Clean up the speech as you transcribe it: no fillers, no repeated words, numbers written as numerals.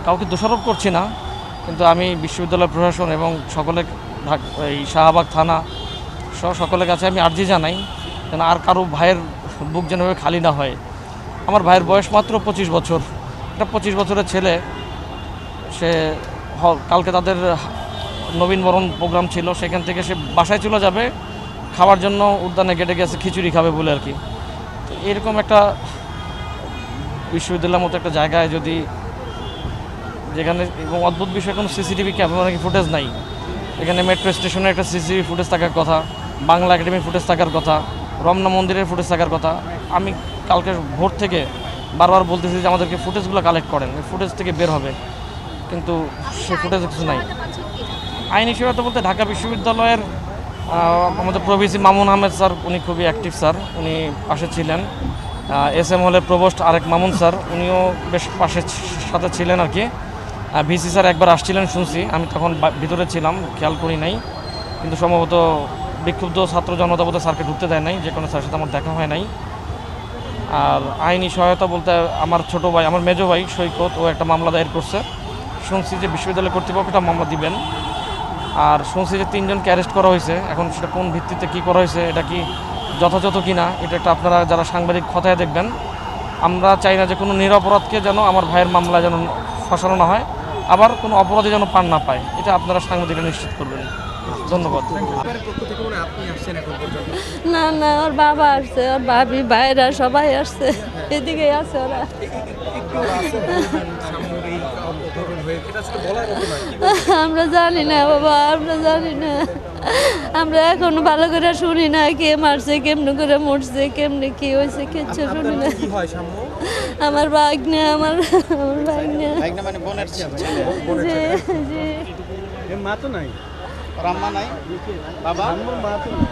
কাউকে দোষারোপ করছি না, কিন্তু আমি বিশ্ববিদ্যালয় প্রশাসন এবং সকলে এই শাহবাগ থানা সহ সকলের কাছে আমি আর্জি জানাই যেন আর কারো ভাইয়ের বুক যেন খালি না হয়। আমার ভাইয়ের বয়স মাত্র 25 বছর। একটা 25 বছরের ছেলে, সে কালকে তাদের নবীনবরণ প্রোগ্রাম ছিল, সেখান থেকে সে বাসায় চলে যাবে খাওয়ার জন্য, উদ্যানে গেটে গেছে খিচুড়ি খাবে বলে আর কি। তো এরকম একটা বিশ্ববিদ্যালয়ের মতো একটা জায়গায় যদি, যেখানে এবং অদ্ভুত বিষয় কোনো সিসিটিভি ক্যামেরা কি ফুটেজ নাই, এখানে মেট্রো স্টেশনের একটা সিসিটিভি ফুটেজ থাকার কথা, বাংলা একাডেমির ফুটেজ থাকার কথা, রমনা মন্দিরের ফুটেজ থাকার কথা। আমি কালকে ভোর থেকে বারবার বলতেছি যে আমাদেরকে ফুটেজগুলো কালেক্ট করেন, ফুটেজ থেকে বের হবে, কিন্তু সে ফুটেজ কিছু নাই। আইনি সহায়তা বলতে ঢাকা বিশ্ববিদ্যালয়ের আমাদের প্রভিসি মামুন আহমেদ স্যার, উনি খুবই অ্যাক্টিভ স্যার, উনি পাশে ছিলেন। SM হলের প্রভোস্ট আরেক মামুন স্যার, উনিও বেশ সাথে ছিলেন আর কি। ভিসি স্যার একবার আসছিলেন শুনছি, আমি তখন ভিতরে ছিলাম, খেয়াল করি নাই, কিন্তু সম্ভবত বিক্ষুব্ধ ছাত্র জনতা বলতে স্যারকে ঢুকতে দেয় নাই, যে কোনো স্যারের সাথে আমার দেখা হয় নাই। আর আইনি সহায়তা বলতে আমার ছোটো ভাই, আমার মেজো ভাই সৈকত, ও একটা মামলা দায়ের করছে। শুনছি যে বিশ্ববিদ্যালয় কর্তৃপক্ষ একটা মামলা দিবেন। আর শুনছি যে 3 জনকে অ্যারেস্ট করা হয়েছে। এখন সেটা কোন ভিত্তিতে কী করা হয়েছে, এটা কি যথাযথ কি না, এটা একটা আপনারা যারা সাংবাদিক খতায় দেখবেন। আমরা চাই না যে কোনো নিরপরাধকে যেন আমার ভাইয়ের মামলা যেন ফাঁসানো না হয়, আবার কোনো অপরাধী যেন পান না পায়, এটা আপনারা সাংবাদিকরা নিশ্চিত করবেন। ধন্যবাদ। না না, ওর বাবা আসছে, ওর ভাবি ভাইরা সবাই আসছে, এদিকে আছে ওরা। আমরা জানি না বাবা, আমরা জানি না, আমরা এখন ভালো করে শুনি না কে মারছে, কেমনে করে মরছে, কেমনে কি হয়েছে, কিচ্ছু শুনি না। আমার ভাগ্নে, আমার ভাগ্নে, মানে বোনের ছেলে। জি জি। মা তো নাই, আম্মা নাই, বাবা মা তো নাই।